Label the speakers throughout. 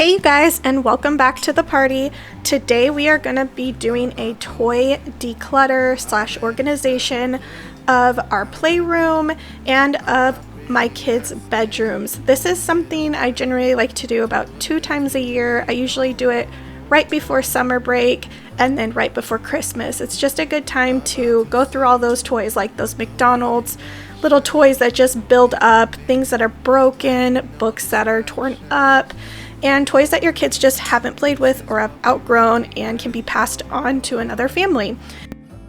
Speaker 1: Hey you guys, and welcome back to the party. Today we are going to be doing a toy declutter / organization of our playroom and of my kids' bedrooms. This is something I generally like to do about 2 times a year. I usually do it right before summer break and then right before Christmas. It's just a good time to go through all those toys, like those McDonald's little toys that just build up, things that are broken, books that are torn up, and toys that your kids just haven't played with or have outgrown and can be passed on to another family.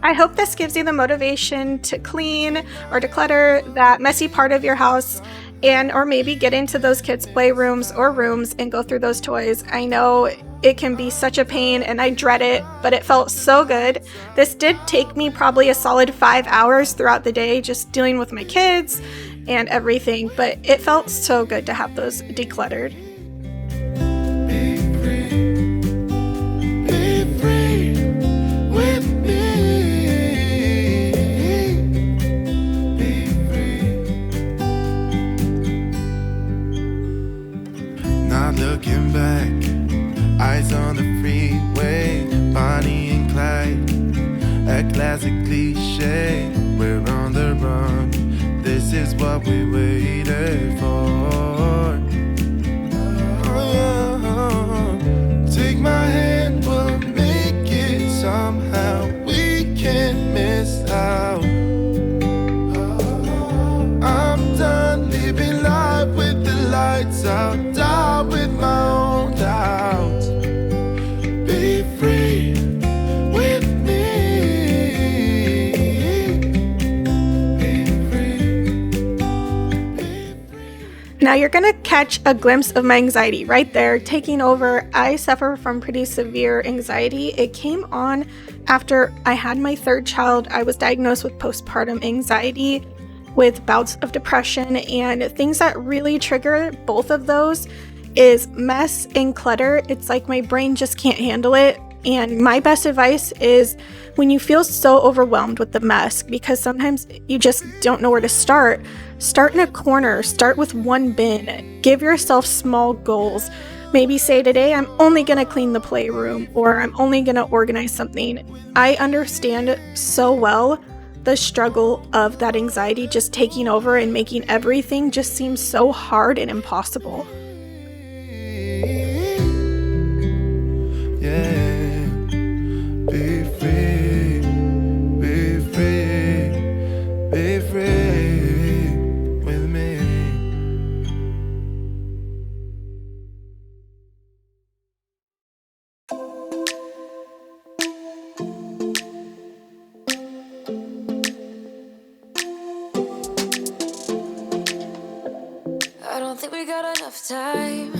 Speaker 1: I hope this gives you the motivation to clean or declutter that messy part of your house, and or maybe get into those kids' playrooms or rooms and go through those toys. I know it can be such a pain and I dread it, but it felt so good. This did take me probably a solid 5 hours throughout the day just dealing with my kids and everything, but it felt so good to have those decluttered.
Speaker 2: Looking back, eyes on the freeway, Bonnie and Clyde, a classic cliche. We're on the run, this is what we waited for. Take my hand, we'll make it somehow. We can't miss out. I'm done living life with the lights out. With my own doubts, be free with me. Be free.
Speaker 1: Now you're gonna catch a glimpse of my anxiety right there taking over. I suffer from pretty severe anxiety. It came on after I had my 3rd child. I was diagnosed with postpartum anxiety with bouts of depression, and things that really trigger both of those is mess and clutter. It's like my brain just can't handle it. And my best advice is when you feel so overwhelmed with the mess, because sometimes you just don't know where to start in a corner, start with one bin, give yourself small goals. Maybe say today I'm only gonna clean the playroom, or I'm only gonna organize something. I understand so well the struggle of that anxiety just taking over and making everything just seem so hard and impossible.
Speaker 2: Yeah, be free, be free, be free with me.
Speaker 3: I don't think we got enough time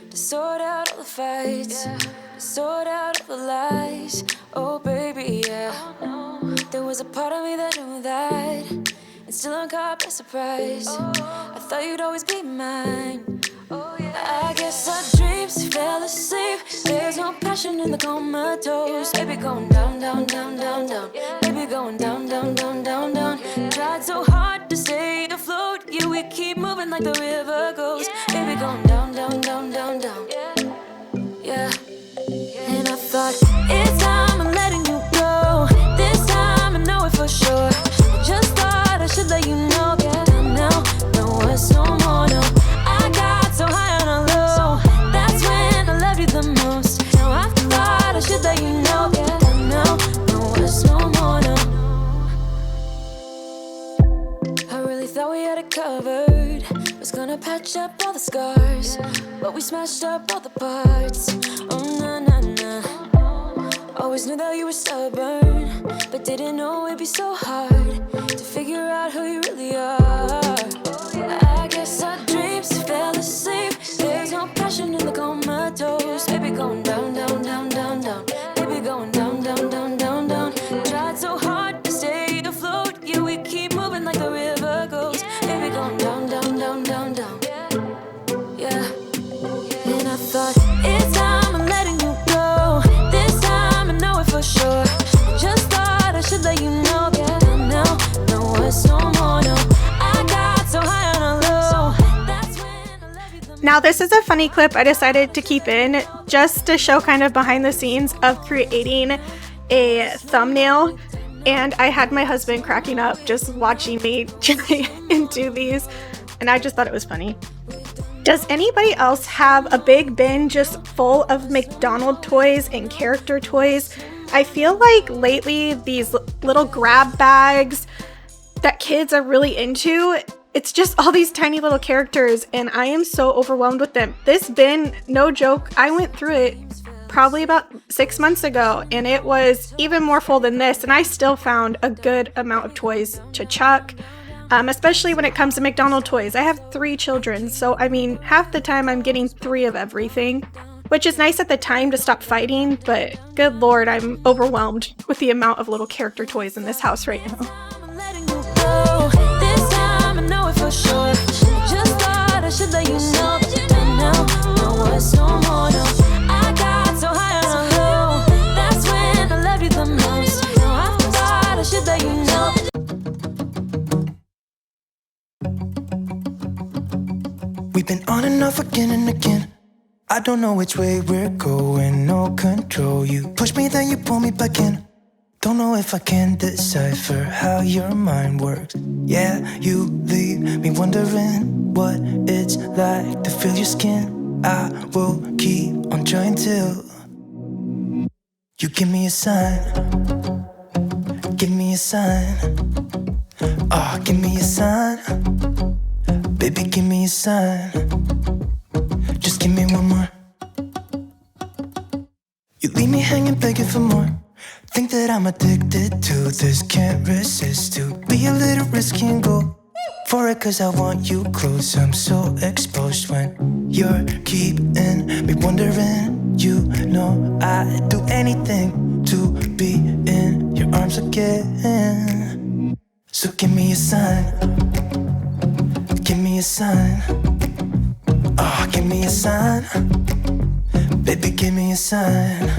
Speaker 3: to sort out all the fights, to sort out all the lies. Oh baby, yeah. There was a part of me that knew that, and still I'm caught by surprise. I thought you'd always be mine. I guess our dreams fell asleep. There's no passion in the comatose. Baby going down, down, down, down, down. Baby going down, down, down, down, down. Tried so hard to stay afloat. Yeah, we keep moving like the river goes. Baby going down, down, down, down, down. Yeah. And I thought, it's time I'm letting you go. This time I know it for sure. I just thought I should let you know. Yeah, now, no words, no more, no. I got so high on a low. That's when I loved you the most. Now I thought I should let you know. Yeah, now, no words, no more, no. I really thought we had it covered. Was gonna patch up all the scars, but we smashed up all the parts. Oh, nah, nah, nah. Always knew that you were stubborn, but didn't know it'd be so hard to figure out who you really are. I guess our dreams fell asleep. There's no passion in the comatose. Baby going down, down, down, down, down. Baby going down, down, down, down, down. Tried so hard to stay afloat. Yeah, we keep moving like the river goes. Baby going down, down, down, down, down. Yeah. And I thought, it's time I'm letting you go. This time I know it for sure. I just thought I should let you know. Yeah, now, no words, no more, no. I got so high on a low. That's when I love you the most.
Speaker 1: Now Now this is a funny clip I decided to keep in just to show kind of behind the scenes of creating a thumbnail, and I had my husband cracking up just watching me try and do these, and I just thought it was funny. Does anybody else have a big bin just full of McDonald's toys and character toys? I feel like lately these little grab bags that kids are really into, it's just all these tiny little characters, and I am so overwhelmed with them. This bin, no joke, I went through it probably about 6 months ago, and it was even more full than this, and I still found a good amount of toys to chuck. Especially when it comes to McDonald's toys. I have 3 children, so I mean, half the time I'm getting 3 of everything, which is nice at the time to stop fighting, but good lord, I'm overwhelmed with the amount of little character toys in this house right now.
Speaker 4: We've been on and off again and again. I don't know which way we're going, no control. You push me, then you pull me back in. Don't know if I can decipher how your mind works. Yeah, you leave me wondering what it's like to feel your skin. I will keep on trying till you give me a sign. Give me a sign. Oh, give me a sign. Baby, give me a sign. Just give me one more. You leave me hanging, begging for more. Think that I'm addicted to this, can't resist to be a little risky and go for it, cause I want you close. I'm so exposed when you're keeping me wondering. You know I'd do anything to be in your arms again. So give me a sign. Give me a sign. Oh, give me a sign. Baby, give me a sign.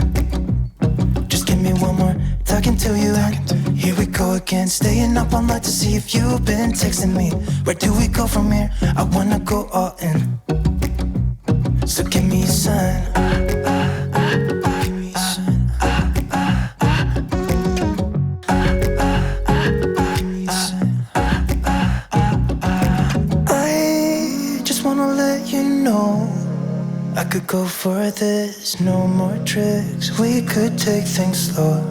Speaker 4: Just give me one more talking to you, and here we go again. Staying up all night to see if you've been texting me. Where do we go from here? I wanna go all in. So give me a sign. Give me a sign. I just wanna let you know I could go for this, no more tricks. We could take things slow.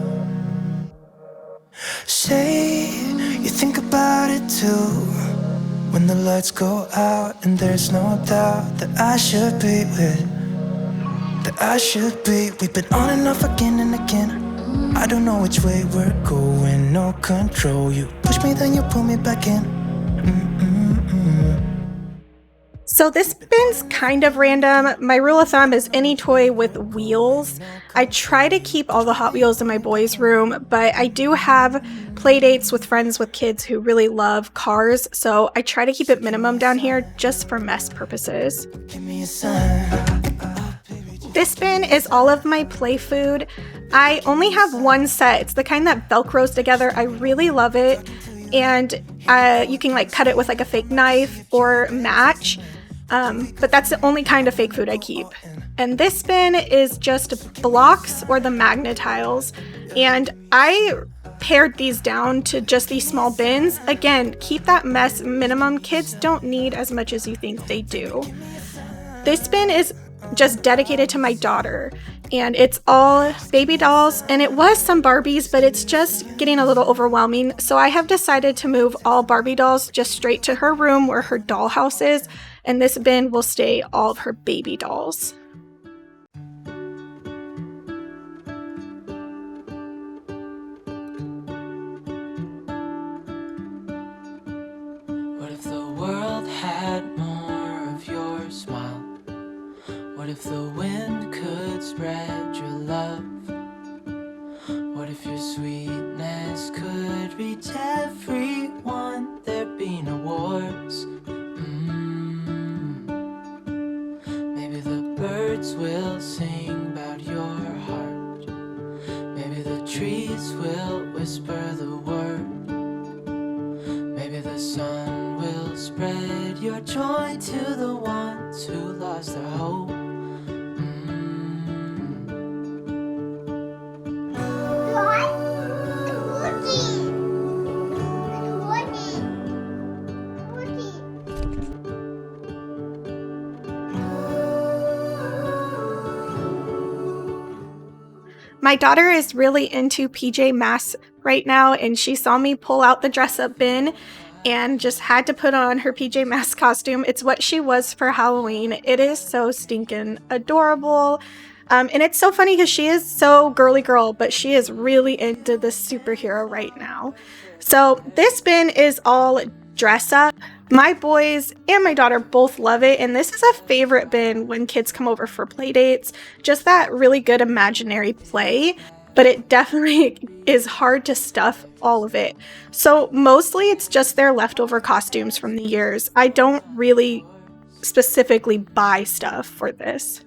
Speaker 4: Say you think about it too. When the lights go out and there's no doubt that I should be with, that I should be. We've been on and off again and again. I don't know which way we're going, no control. You push me, then you pull me back in.
Speaker 1: So this bin's kind of random. My rule of thumb is any toy with wheels. I try to keep all the Hot Wheels in my boys' room, but I do have play dates with friends with kids who really love cars, so I try to keep it minimum down here just for mess purposes.
Speaker 4: Give me a sign.
Speaker 1: This bin is all of my play food. I only have one set. It's the kind that Velcros together. I really love it, and you can like cut it with like a fake knife or match. But that's the only kind of fake food I keep. And this bin is just blocks or the Magnetiles. And I pared these down to just these small bins. Again, keep that mess minimum. Kids don't need as much as you think they do. This bin is just dedicated to my daughter. And it's all baby dolls, and it was some Barbies, but it's just getting a little overwhelming. So I have decided to move all Barbie dolls just straight to her room where her dollhouse is, and this bin will stay all of her baby dolls.
Speaker 5: What if the world had more of your smile? What if the wind could spread your love? What if your sweetness could reach everyone? There'd be no wars. Maybe the birds will sing about your heart. Maybe the trees will whisper the word. Maybe the sun will spread spread your joy to the ones who lost their hope.
Speaker 1: My daughter is really into PJ Masks right now, and she saw me pull out the dress up bin and just had to put on her PJ Masks costume. It's what she was for Halloween. It is so stinking adorable. And it's so funny because she is so girly girl, but she is really into this superhero right now. So this bin is all dress up. My boys and my daughter both love it, and this is a favorite bin when kids come over for play dates. Just that really good imaginary play, but it definitely is hard to stuff all of it. So mostly it's just their leftover costumes from the years. I don't really specifically buy stuff for this.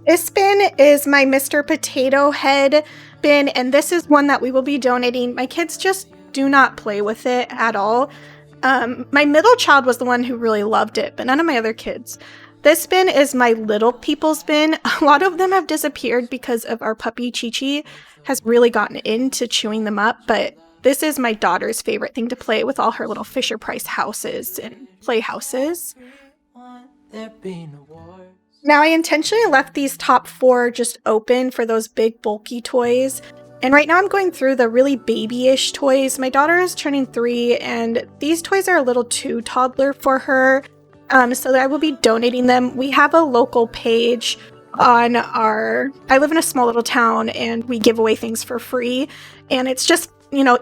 Speaker 1: This bin is my Mr. Potato Head bin, and this is one that we will be donating. My kids just do not play with it at all. My middle child was the one who really loved it, but none of my other kids. This bin is my little people's bin. A lot of them have disappeared because of our puppy Chi-Chi has really gotten into chewing them up, but this is my daughter's favorite thing to play with all her little Fisher-Price houses and playhouses. Now, I intentionally left these top 4 just open for those big bulky toys. And right now I'm going through the really babyish toys. My daughter is turning 3 and these toys are a little too toddler for her. So I will be donating them. We have a local page on I live in a small little town and we give away things for free. And it's just,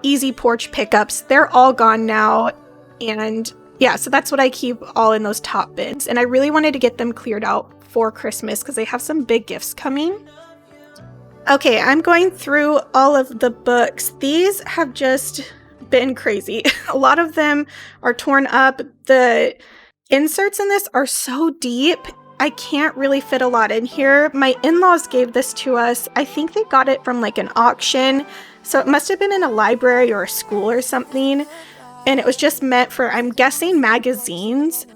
Speaker 1: easy porch pickups. They're all gone now. And yeah, so that's what I keep all in those top bins. And I really wanted to get them cleared out for Christmas because they have some big gifts coming. Okay, I'm going through all of the books. These have just been crazy. A lot of them are torn up. The inserts in this are so deep. I can't really fit a lot in here. My in-laws gave this to us. I think they got it from an auction. So it must have been in a library or a school or something. And it was just meant for, I'm guessing, magazines.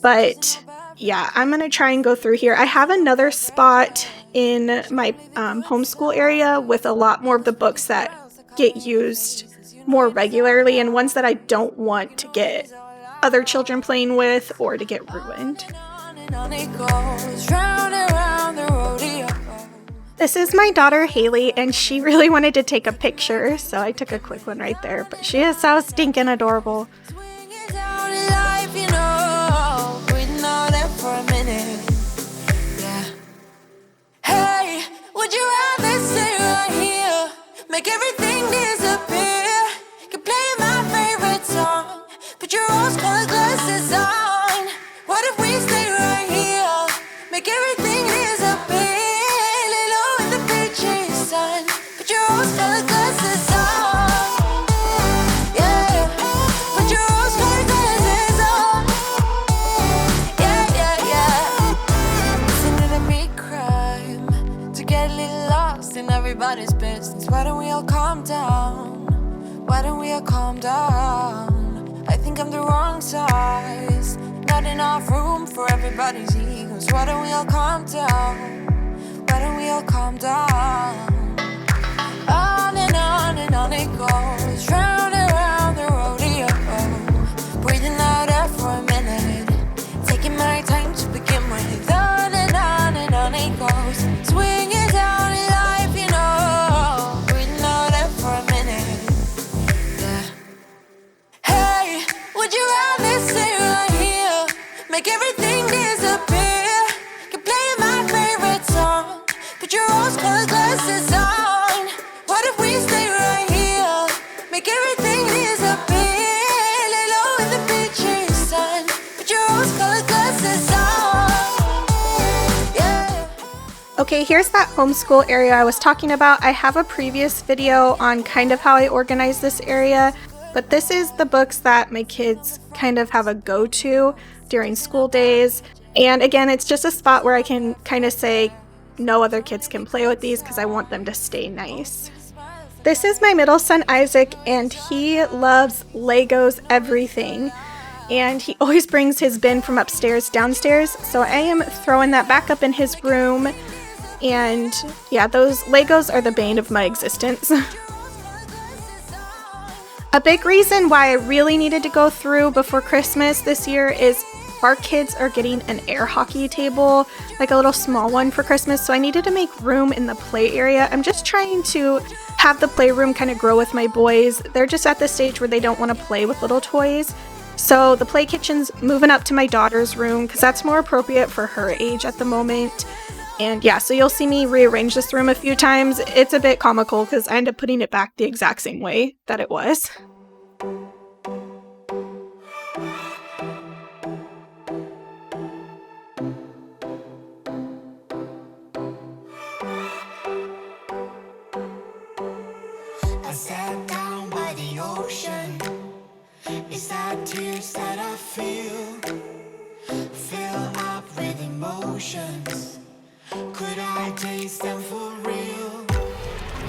Speaker 1: But yeah, I'm going to try and go through here. I have another spot in my homeschool area with a lot more of the books that get used more regularly and ones that I don't want to get other children playing with or to get ruined. This is my daughter Haley, and she really wanted to take a picture, so I took a quick one right there. But she is so stinking adorable.
Speaker 3: Hey, would you rather stay right here? Make everything disappear. Could play my favorite song. Put your rose-colored glasses on. What if we stay right here? Make everything disappear. Lay low in the beaches, sun. Put your rose-colored glasses on. Yeah, put your rose-colored glasses on. Yeah. Listening to me crime to get a little lost in everybody's business. Why don't we all calm down? Why don't we all calm down? I think I'm the wrong size. Not enough room for everybody's egos. Why don't we all calm down? Why don't we all calm down? On and on it goes. Round and round the rodeo. Breathing out air for a minute. Taking my time to begin with. On and on it goes. Swinging down in life, breathing out air for a minute. Yeah. Hey, would you rather stay right here? Make everything disappear. Could play my favorite song. Put your rose-colored glasses on. What if we stay right here? Make everything
Speaker 1: Okay, here's that homeschool area I was talking about. I have a previous video on kind of how I organize this area, but this is the books that my kids kind of have a go-to during school days. And again, it's just a spot where I can kind of say no other kids can play with these because I want them to stay nice. This is my middle son, Isaac, and he loves Legos everything. And he always brings his bin from upstairs downstairs, so I am throwing that back up in his room. And yeah, those Legos are the bane of my existence. A big reason why I really needed to go through before Christmas this year is our kids are getting an air hockey table, like a little small one for Christmas, so I needed to make room in the play area. I'm just trying to have the playroom kind of grow with my boys. They're just at the stage where they don't want to play with little toys. So the play kitchen's moving up to my daughter's room because that's more appropriate for her age at the moment. And yeah, so you'll see me rearrange this room a few times. It's a bit comical because I end up putting it back the exact same way that it was.
Speaker 4: I sat down by the ocean. It's that tears that I feel fill up with emotions. Could I taste them for real?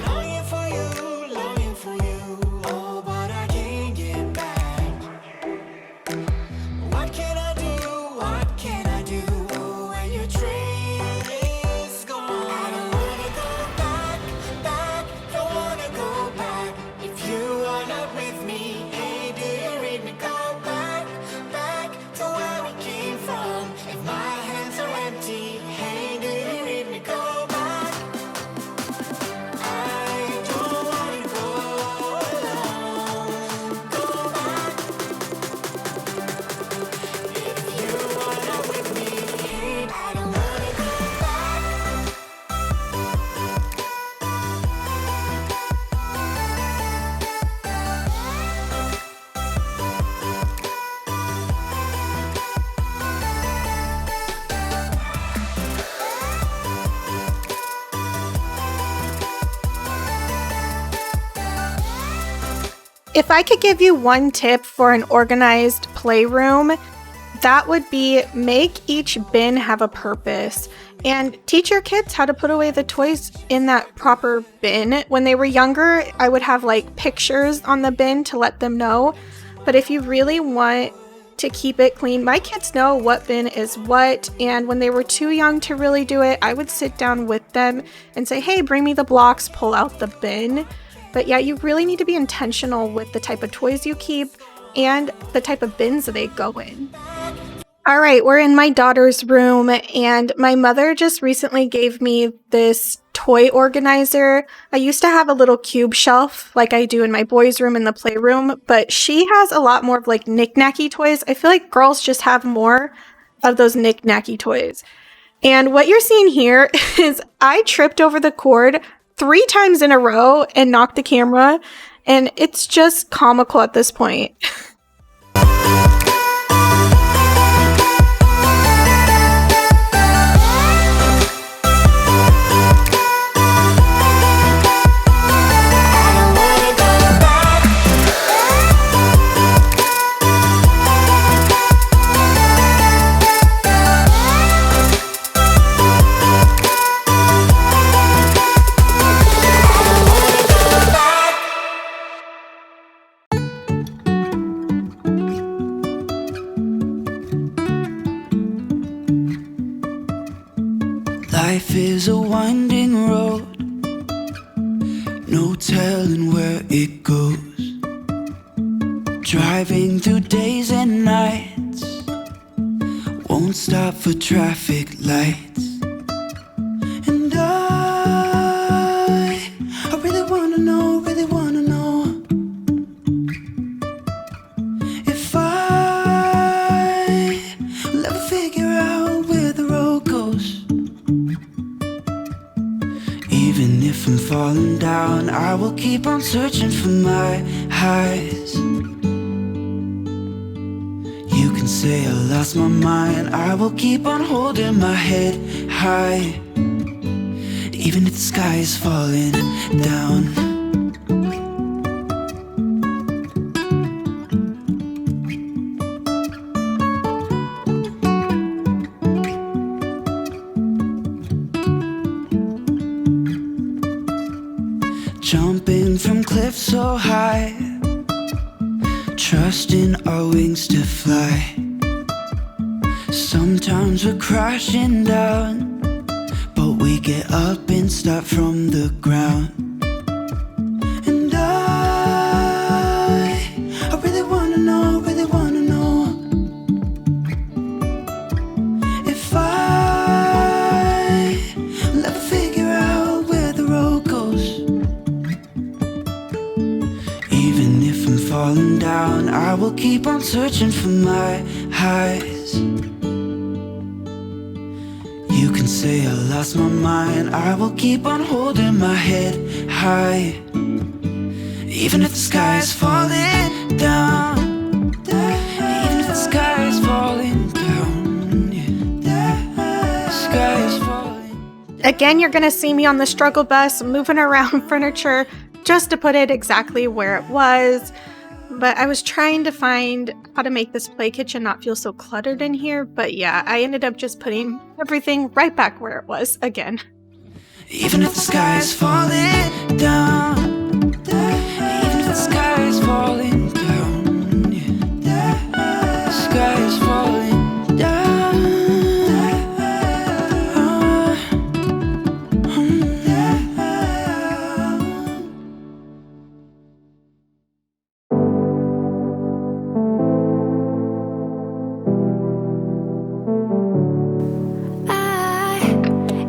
Speaker 4: Longing for you, longing for you. Oh, but I can't get back. What can I do? What can I do when your train is gone? I don't wanna go back, back. Don't wanna go back. If you are not with me, hey, do you read me? Go back, back to where we came from. If my hands are empty, hey, do you read me? Go back. I don't wanna go alone. Go back. If you are not with me, hey, I don't wanna go back.
Speaker 1: If I could give you one tip for an organized playroom, that would be make each bin have a purpose and teach your kids how to put away the toys in that proper bin. When they were younger, I would have like pictures on the bin to let them know. But if you really want to keep it clean, my kids know what bin is what. And when they were too young to really do it, I would sit down with them and say, hey, bring me the blocks, pull out the bin. But yeah, you really need to be intentional with the type of toys you keep and the type of bins they go in. All right, we're in my daughter's room, and my mother just recently gave me this toy organizer. I used to have a little cube shelf like I do in my boys' room in the playroom, but she has a lot more of like knick-knacky toys. I feel like girls just have more of those knick-knacky toys. And what you're seeing here is I tripped over the cord 3 times in a row and knocked the camera, and it's just comical at this point.
Speaker 4: Life is a winding road, no telling where it goes. Driving through days and nights, won't stop for traffic lights. And I really wanna know if I will ever figure out where the road goes. Even if I'm falling down, I will keep on searching for my highs. You can say I lost my mind, I will keep on holding my head high. even if the sky is falling down. Jumping from cliffs so high, trusting our wings to fly. Sometimes we're crashing down, but we get up and start from the ground. And I really wanna know, if I'll ever figure out where the road goes. Even if I'm falling down, I will keep on searching for my highs. You can say I lost my mind, I will keep on holding my head high. Even if the sky is falling down, even if the sky is falling down, yeah. The sky is falling.
Speaker 1: Again, you're going to see me on the struggle bus moving around furniture just to put it exactly where it was. But I was trying to find how to make this play kitchen not feel so cluttered in here. But yeah, I ended up just putting everything right back where it was again.
Speaker 4: Even if the sky is falling down, even if the sky is falling down, yeah. The sky is falling down.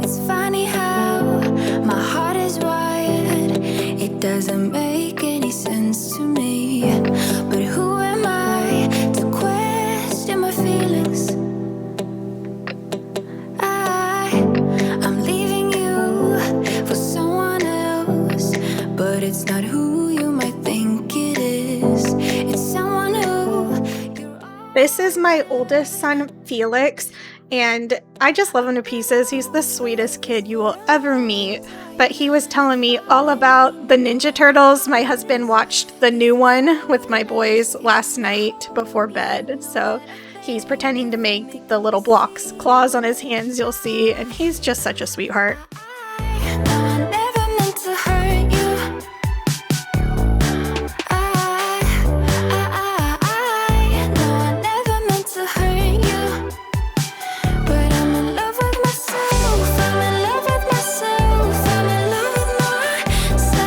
Speaker 3: It's funny how my heart is wired. It doesn't make any sense to me. But who am I to question my feelings? I'm leaving you for someone else, but it's not who you might think it is. It's someone who
Speaker 1: This is my oldest son, Felix, and I just love him to pieces. He's the sweetest kid you will ever meet. But he was telling me all about the Ninja Turtles. My husband watched the new one with my boys last night before bed. So he's pretending to make the little blocks, claws on his hands, you'll see. And he's just such a sweetheart.
Speaker 3: I never meant to hurt you. I never meant to hurt you. But I'm in love with myself. I'm in love with myself. I'm in love with myself.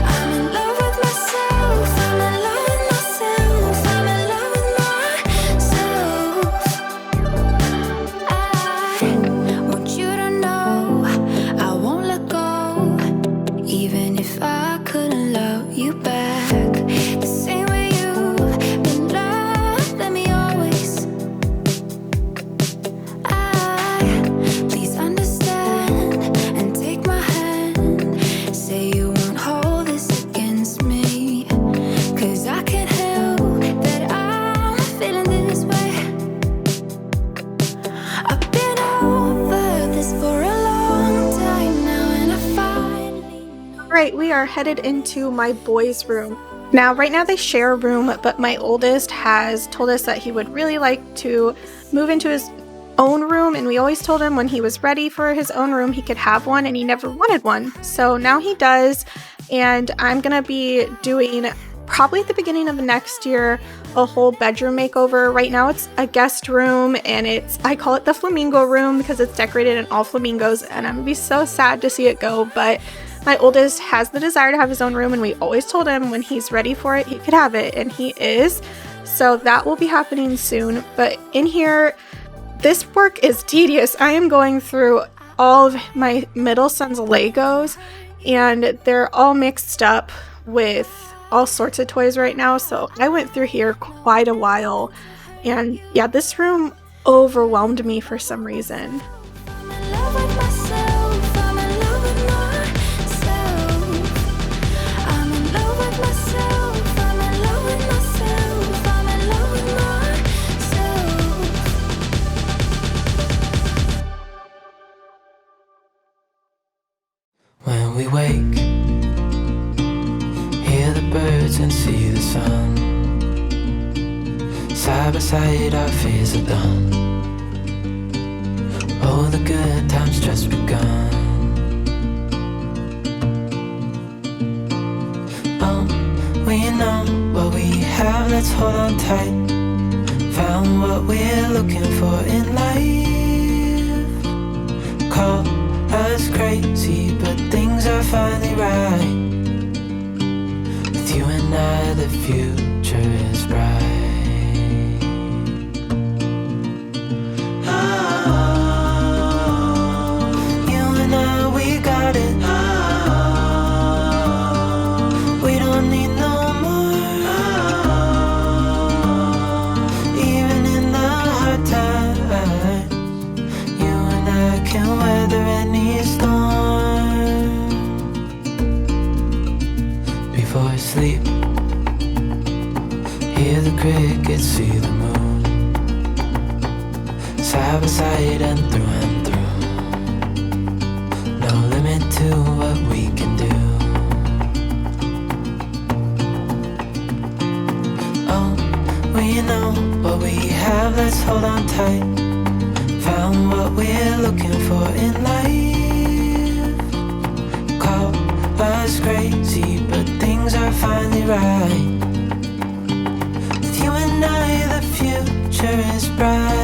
Speaker 3: I'm in love with myself. I'm in love with myself. I'm in love with myself. I want you to know I won't let go, even if I couldn't love you back the same way you've been loved. Let me always. Please understand and take my hand. Say you won't hold this against me, 'cause I can't help that I'm feeling this way. I've been over this for a long time now, and I finally know.
Speaker 1: Right, we are headed into my boys' room. Now, right now they share a room, but my oldest has told us that he would really like to move into his own room, and we always told him when he was ready for his own room he could have one, and he never wanted one. So now he does, and I'm gonna be doing, probably at the beginning of next year, a whole bedroom makeover. Right now it's a guest room, and I call it the flamingo room because it's decorated in all flamingos, and I'm gonna be so sad to see it go. But my oldest has the desire to have his own room, and we always told him when he's ready for it he could have it, and he is. So that will be happening soon. But in here, this work is tedious. I am going through all of my middle son's Legos, and they're all mixed up with all sorts of toys right now. So I went through here quite a while, and yeah, this room overwhelmed me for some reason.
Speaker 3: I'm in love with myself. I'm in love with myself. I'm in love with myself. I'm in love with myself. I'm in love with myself.
Speaker 5: we wake, hear the birds and see the sun. Side by side our fears are done. Oh, the good times just begun. Oh, we know what we have, let's hold on tight. Found what we're looking for in life. Call us crazy, but things are finally right. With you and I, the future is bright. Sleep, hear the crickets, see the moon. Side by side and through. No limit to what we can do. Oh, we know what we have, let's hold on tight. Found what we're looking for in life. Call us crazy, but things are finally right. With you and I, the future is bright.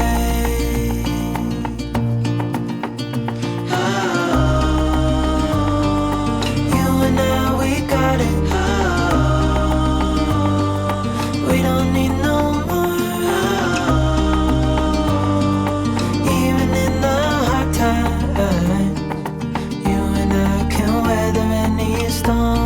Speaker 5: You and I, we got it. We don't need no more. Even in the hard times, you and I can weather any storm.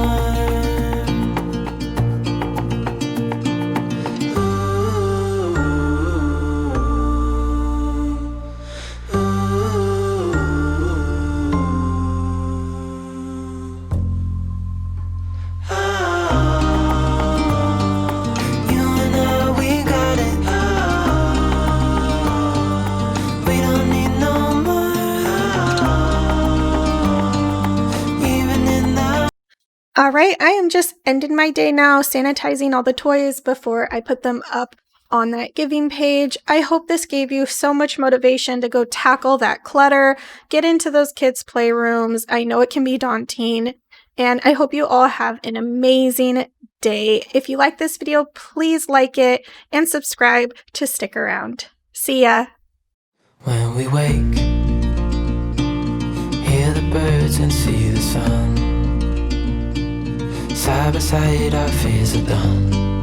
Speaker 1: All right, I am just ending my day now, sanitizing all the toys before I put them up on that giving page. I hope this gave you so much motivation to go tackle that clutter, get into those kids' playrooms. I know it can be daunting, and I hope you all have an amazing day. If you like this video, please like it and subscribe to stick around. See ya.
Speaker 5: When we wake, hear the birds and see the sun. Side by side our fears are done.